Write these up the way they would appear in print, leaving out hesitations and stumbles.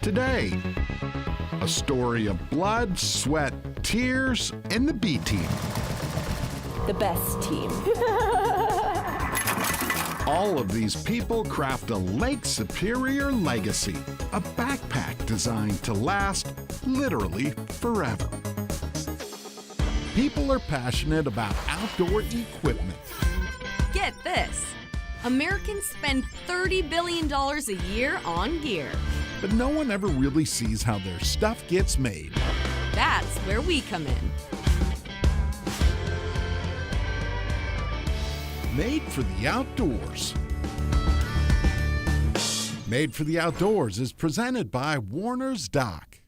today. A story of blood, sweat, tears, and the B team. The best team. All of these people craft a Lake Superior legacy, a backpack designed to last literally forever. People are passionate about outdoor equipment. Get this. Americans spend $30 billion a year on gear. But no one ever really sees how their stuff gets made. That's where we come in. Made for the Outdoors. Made for the Outdoors is presented by Warner's Dock.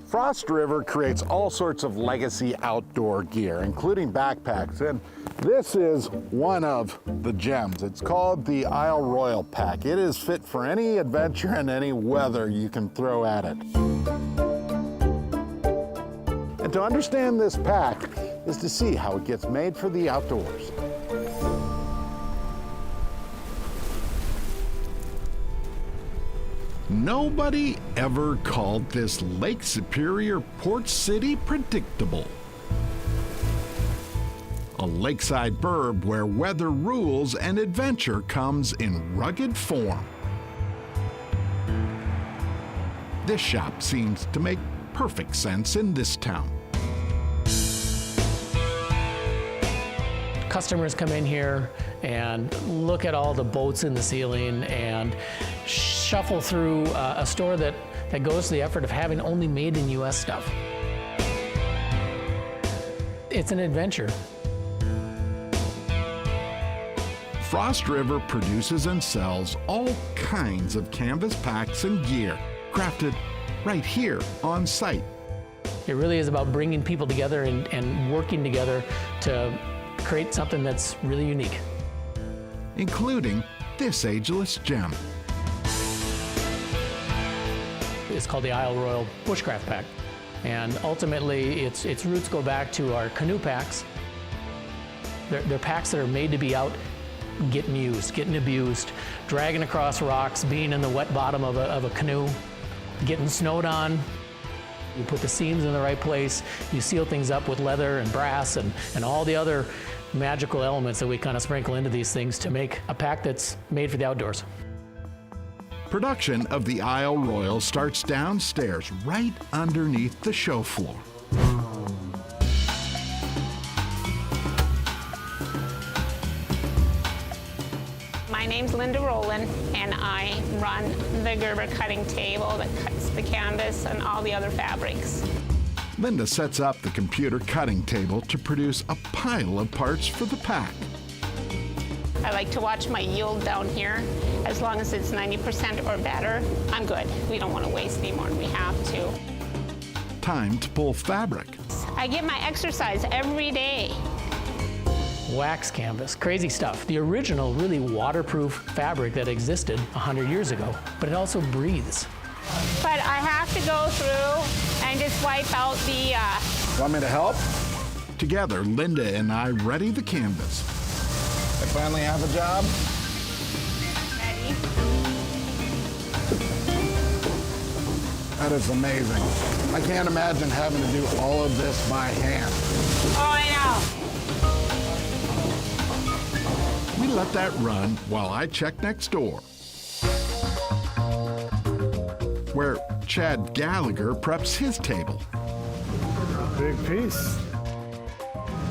Frost River creates all sorts of legacy outdoor gear, including backpacks, and this is one of the gems. It's called the Isle Royal Pack. It is fit for any adventure and any weather you can throw at it. And to understand this pack is to see how it gets made for the outdoors. Nobody ever called this Lake Superior port city predictable. A lakeside burb where weather rules and adventure comes in rugged form. This shop seems to make perfect sense in this town. Customers come in here and look at all the boats in the ceiling and shuffle through a store that goes to the effort of having only made in U.S. stuff. It's an adventure. Frost River produces and sells all kinds of canvas packs and gear, crafted right here on site. It really is about bringing people together and working together to create something that's really unique. Including this ageless gem. It's called the Isle Royal Bushcraft Pack. And ultimately, its roots go back to our canoe packs. They're packs that are made to be out getting used, getting abused, dragging across rocks, being in the wet bottom of a canoe, getting snowed on. You put the seams in the right place, you seal things up with leather and brass and all the other magical elements that we kind of sprinkle into these things to make a pack that's made for the outdoors. Production of the Isle Royal starts downstairs, right underneath the show floor. My name's Linda Rowland, and I run the Gerber cutting table that cuts the canvas and all the other fabrics. Linda sets up the computer cutting table to produce a pile of parts for the pack. I like to watch my yield down here. As long as it's 90% or better, I'm good. We don't want to waste any more than we have to. Time to pull fabric. I get my exercise every day. Wax canvas, crazy stuff. The original really waterproof fabric that existed 100 years ago, but it also breathes. But I have to go through and just wipe out the... Want me to help? Together, Linda and I ready the canvas. I finally have a job. Ready? That is amazing. I can't imagine having to do all of this by hand. Oh, I know. We let that run while I check next door, where Chad Gallagher preps his table. Big piece.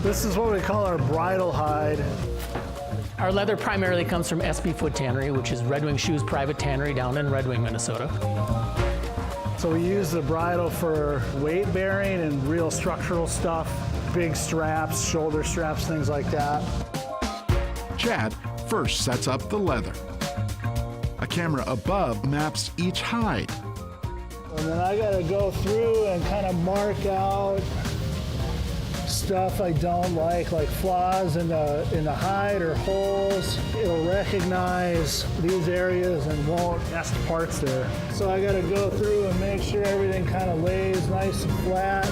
This is what we call our bridle hide. Our leather primarily comes from SB Foot Tannery, which is Red Wing Shoes private tannery down in Red Wing, Minnesota. So we use the bridle for weight bearing and real structural stuff, big straps, shoulder straps, things like that. Chad first sets up the leather. A camera above maps each hide. And then I gotta go through and kind of mark out stuff I don't like flaws in the hide or holes. It'll recognize these areas and won't nest parts there. So I gotta go through and make sure everything kind of lays nice and flat.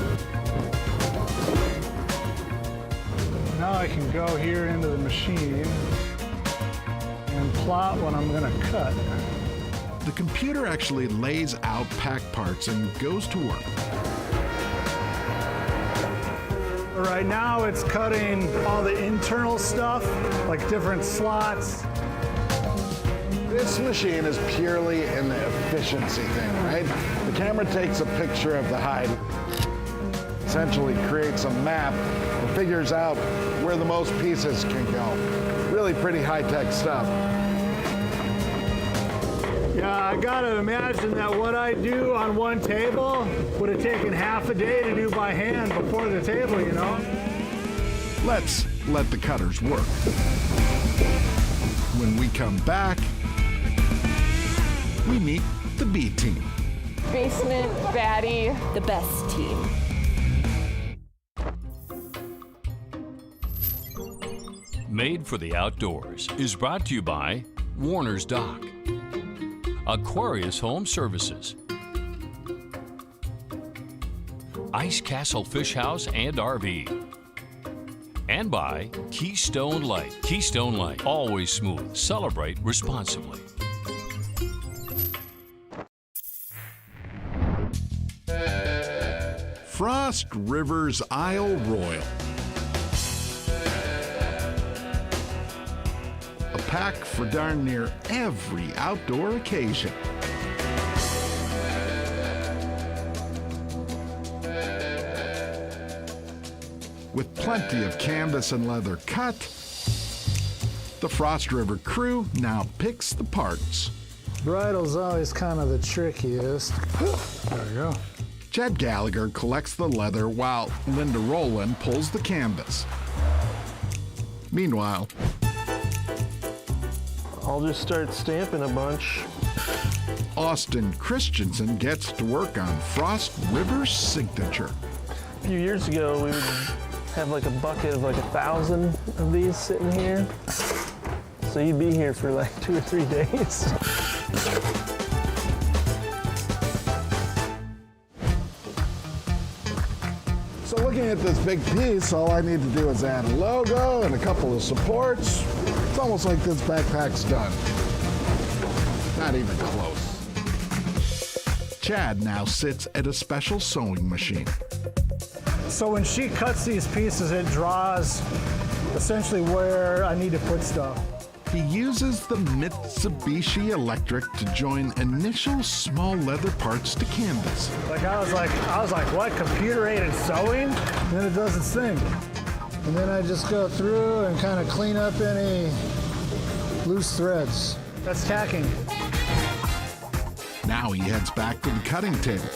Now I can go here into the machine and plot what I'm gonna cut. The computer actually lays out pack parts and goes to work. Right now it's cutting all the internal stuff, like different slots. This machine is purely an efficiency thing, right? The camera takes a picture of the hide, essentially creates a map and figures out where the most pieces can go. Really pretty high-tech stuff. Yeah, I gotta imagine that what I do on one table would have taken half a day to do by hand before the table, you know? Let's let the cutters work. When we come back, we meet the B team. Basement, Bally, the best team. Made for the Outdoors is brought to you by Warner's Dock, Aquarius Home Services, Ice Castle Fish House and RV, and by Keystone Light. Keystone Light, always smooth. Celebrate responsibly. Frost River's Isle Royal. A pack for darn near every outdoor occasion. With plenty of canvas and leather cut, the Frost River crew now picks the parts. Bridle's always kind of the trickiest. There you go. Jed Gallagher collects the leather while Linda Rowland pulls the canvas. Meanwhile, I'll just start stamping a bunch. Austin Christensen gets to work on Frost River's signature. A few years ago, we would have like a bucket of like 1,000 of these sitting here. So you'd be here for like 2 or 3 days. So looking at this big piece, all I need to do is add a logo and a couple of supports. It's almost like this backpack's done. Not even close. Chad now sits at a special sewing machine. So when she cuts these pieces, it draws essentially where I need to put stuff. He uses the Mitsubishi Electric to join initial small leather parts to canvas. I was like, what, computer-aided sewing? And then it does its thing. And then I just go through and kind of clean up any loose threads. That's tacking. Now he heads back to the cutting table.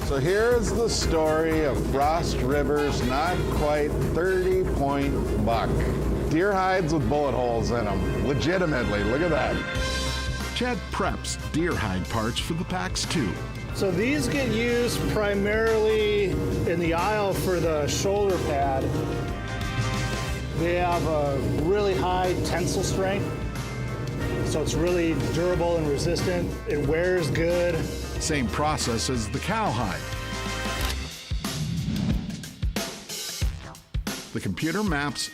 So here's the story of Frost River's not quite 30-point buck. Deer hides with bullet holes in them. Legitimately, look at that. Chad preps deer hide parts for the packs too. So these get used primarily in the aisle for the shoulder pad. They have a really high tensile strength, so it's really durable and resistant. It wears good. Same process as the cowhide. The computer maps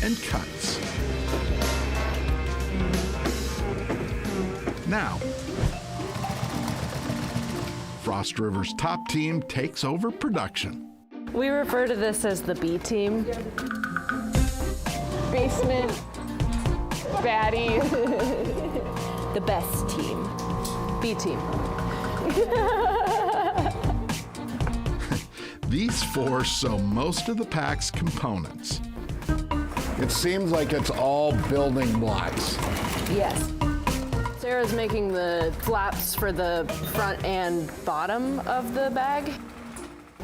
and cuts. Now, Frost River's top team takes over production. We refer to this as the B team. Basement, Bally, the best team. B team. These four sew most of the pack's components. It seems like it's all building blocks. Yes. Sarah's making the flaps for the front and bottom of the bag.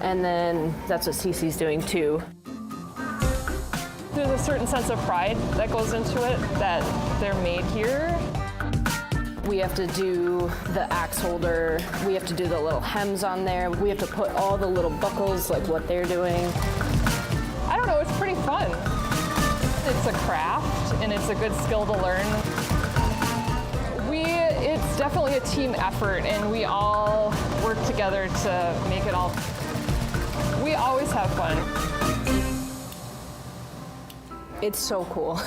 And then that's what Cece's doing too. There's a certain sense of pride that goes into it, that they're made here. We have to do the axe holder. We have to do the little hems on there. We have to put all the little buckles like what they're doing. I don't know, it's pretty fun. It's a craft and it's a good skill to learn. It's definitely a team effort and we all work together to make it all. We always have fun. It's so cool.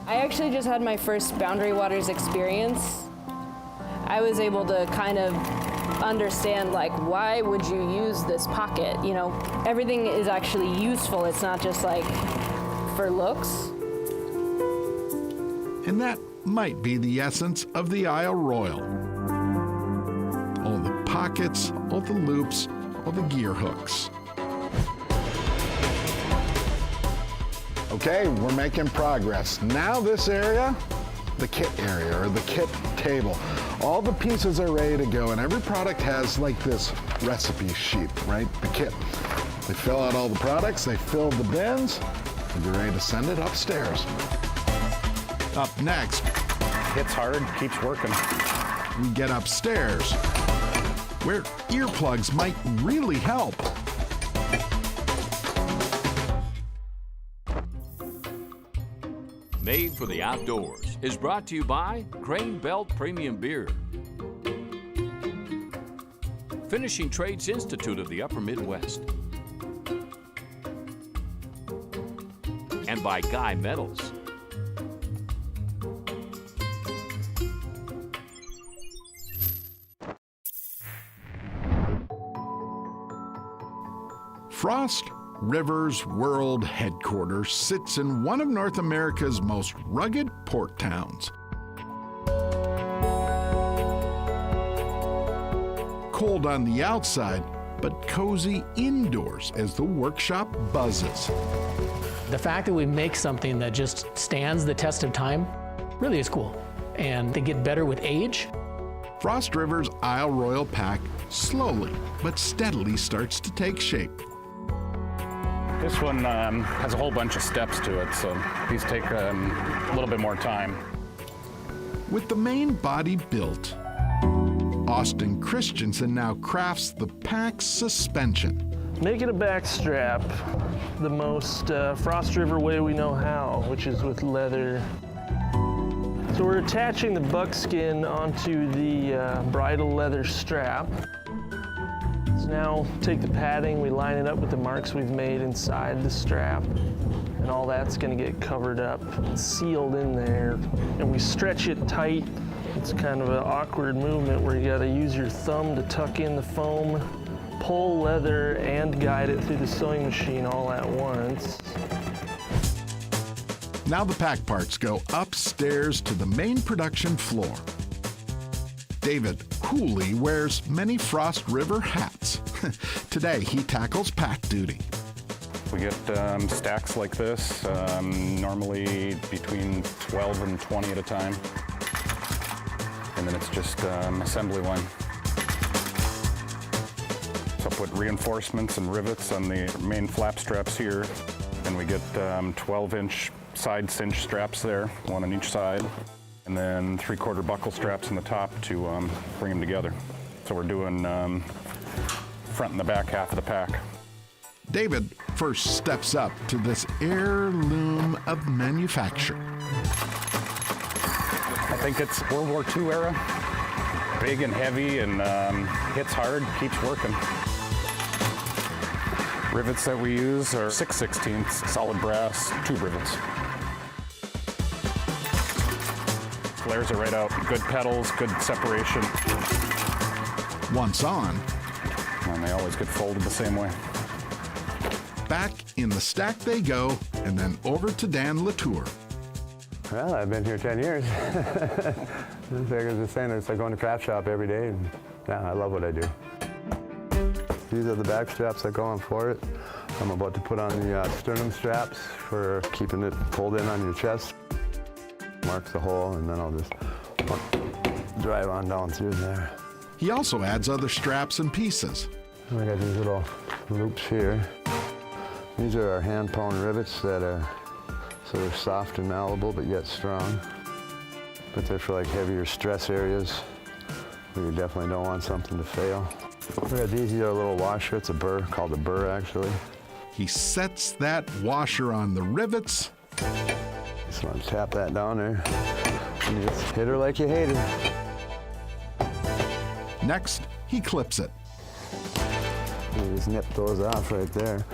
I actually just had my first Boundary Waters experience. I was able to kind of understand, like, why would you use this pocket? You know, everything is actually useful. It's not just like for looks. And that might be the essence of the Isle Royal. All the pockets, all the loops, all the gear hooks. Okay, we're making progress. Now this area, the kit area, or the kit table. All the pieces are ready to go, and every product has like this recipe sheet, right? The kit. They fill out all the products, they fill the bins, and you're ready to send it upstairs. Up next, Hits hard, keeps working. we get upstairs, where earplugs might really help. Made for the Outdoors is brought to you by Crane Belt Premium Beer, Finishing Trades Institute of the Upper Midwest, and by Guy Metals. Frost River's world headquarters sits in one of North America's most rugged port towns. Cold on the outside, but cozy indoors as the workshop buzzes. The fact that we make something that just stands the test of time really is cool. And they get better with age. Frost River's Isle Royal pack slowly but steadily starts to take shape. This one has a whole bunch of steps to it, so these take a little bit more time. With the main body built, Austin Christensen now crafts the pack's suspension. Making a back strap the most Frost River way we know how, which is with leather. So we're attaching the buckskin onto the bridle leather strap. So now take the padding, we line it up with the marks we've made inside the strap, and all that's going to get covered up and sealed in there. And we stretch it tight. It's kind of an awkward movement where you got to use your thumb to tuck in the foam, pull leather, and guide it through the sewing machine all at once. Now the pack parts go upstairs to the main production floor. David Hooley wears many Frost River hats. Today he tackles pack duty. We get stacks like this, normally between 12 and 20 at a time. And then it's just assembly line. So I put reinforcements and rivets on the main flap straps here. And we get 12-inch side cinch straps there, one on each side. And then 3/4 buckle straps on the top to bring them together. So we're doing front and the back half of the pack. David first steps up to this heirloom of manufacture. I think it's World War II era. Big and heavy and hits hard, keeps working. Rivets that we use are 6/16 solid brass tube rivets. Flares it right out. Good pedals, good separation. Once on, And they always get folded the same way. back in the stack they go, and then over to Dan Latour. Well, I've been here 10 years. It's like I was just saying, it's like going to craft shop every day, and yeah, I love what I do. These are the back straps that go on for it. I'm about to put on the sternum straps for keeping it pulled in on your chest. Marks the hole, and then I'll just drive on down through there. He also adds other straps and pieces. I got these little loops here. These are our hand-pound rivets that are sort of soft and malleable, but yet strong. But they're for like heavier stress areas where you definitely don't want something to fail. We got these are a little washer. It's a burr, called a burr actually. He sets that washer on the rivets. Just want to tap that down there. And you just hit her like you hate her. Next, he clips it. You just nip those off right there.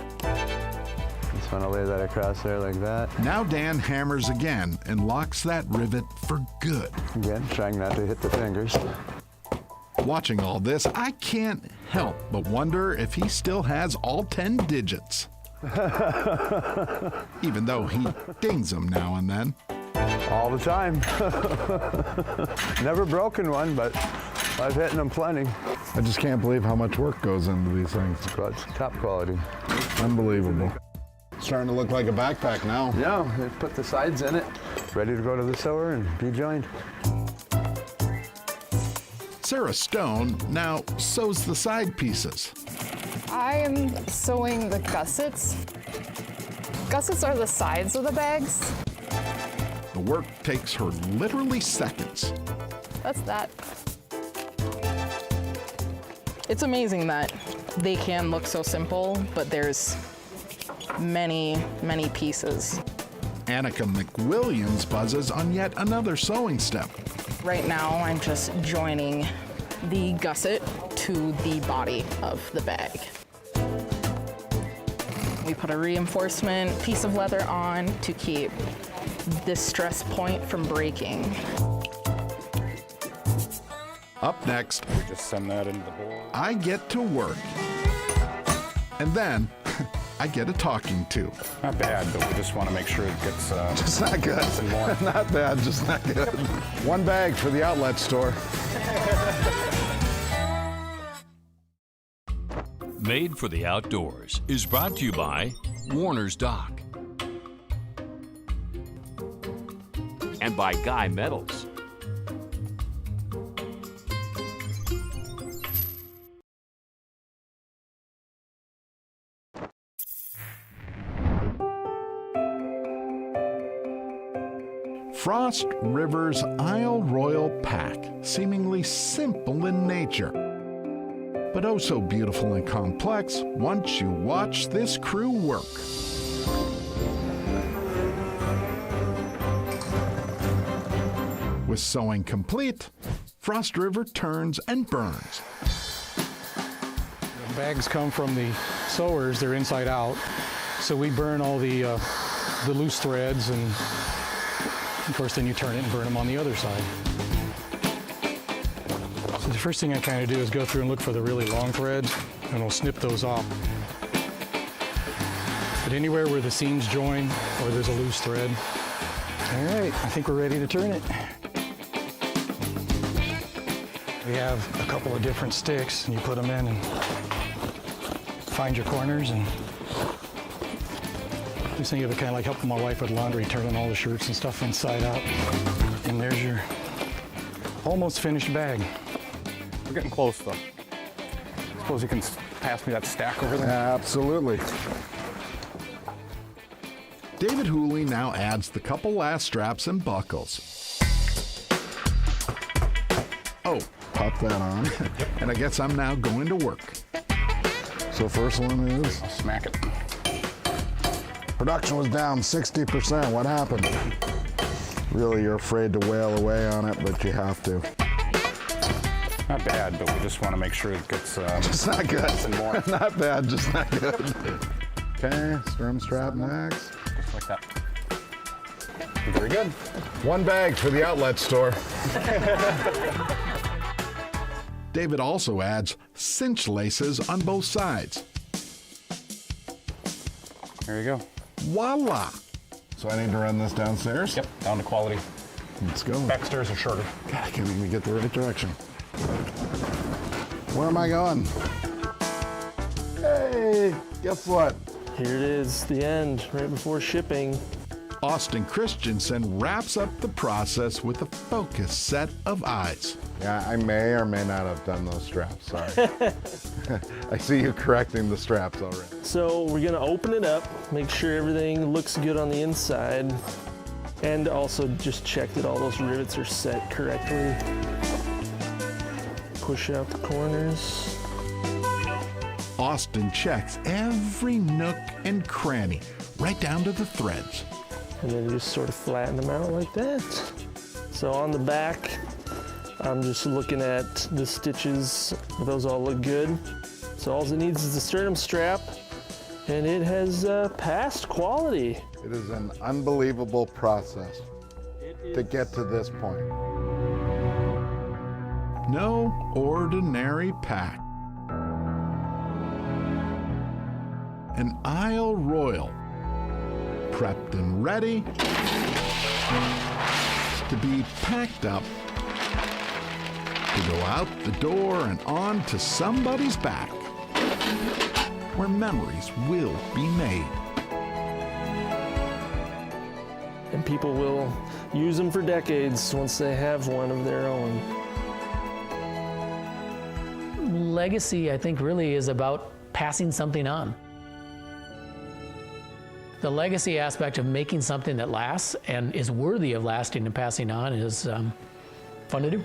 Just want to lay that across there like that. Now Dan hammers again and locks that rivet for good. Again, trying not to hit the fingers. Watching all this, I can't help but wonder if he still has all 10 digits. Even though he dings them now and then. All the time. Never broken one, but I've hit them plenty. I just can't believe how much work goes into these things. But it's top quality. Unbelievable. It's starting to look like a backpack now. Yeah, they put the sides in it. Ready to go to the sewer and be joined. Sarah Stone now sews the side pieces. I am sewing the gussets. Gussets are the sides of the bags. The work takes her literally seconds. That's that. It's amazing that they can look so simple, but there's many, many pieces. Annika McWilliams buzzes on yet another sewing step. Right now, I'm just joining the gusset to the body of the bag. We put a reinforcement piece of leather on to keep this stress point from breaking. Up next, We just send that into the hole. I get to work. And then I get a talking to. Not bad, but we just want to make sure it gets It's not good. some more. Not bad, just not good. One bag for the outlet store. Made for the Outdoors is brought to you by Warner's Dock and by Guy Metals. Frost River's Isle Royal Pack, seemingly simple in nature, but oh so beautiful and complex once you watch this crew work. With sewing complete, Frost River turns and burns. The bags come from the sewers, they're inside out, so we burn all the loose threads, and of course then you turn it and burn them on the other side. So the first thing I kind of do is go through and look for the really long threads, and we'll snip those off. But anywhere where the seams join or there's a loose thread, all right, I think we're ready to turn it. We have a couple of different sticks, and you put them in and find your corners. And just think of it kind of like helping my wife with laundry, turning all the shirts and stuff inside out. And there's your almost finished bag. We're getting close, though. Suppose you can pass me that stack over there? Absolutely. David Hooley now adds the couple last straps and buckles. Oh, pop that on. And I guess I'm now going to work. So first one is... I'll smack it. Production was down 60%. What happened? Really, you're afraid to wail away on it, but you have to. Not bad, but we just want to make sure it gets Just not good. some more. Not bad, just not good. Okay, stern strap next. Just like that. Very good. One bag for the outlet store. David also adds cinch laces on both sides. There you go. Voila! So I need to run this downstairs? Yep, down to quality. Let's go. Back stairs are shorter. God, I can't even get the right direction. Where am I going? Hey, guess what? Here it is, the end, right before shipping. Austin Christensen wraps up the process with a focused set of eyes. Yeah, I may or may not have done those straps, sorry. I see you correcting the straps already. So we're gonna open it up, make sure everything looks good on the inside, and also just check that all those rivets are set correctly. Push out the corners. Austin checks every nook and cranny, right down to the threads. And then just sort of flatten them out like that. So on the back, I'm just looking at the stitches. Those all look good. So all it needs is the sternum strap and it has passed quality. It is an unbelievable process to get to this point. No ordinary pack. An Isle Royal, prepped and ready to be packed up to go out the door and on to somebody's back, where memories will be made. And people will use them for decades once they have one of their own. Legacy, I think, really is about passing something on. The legacy aspect of making something that lasts and is worthy of lasting and passing on is fun to do.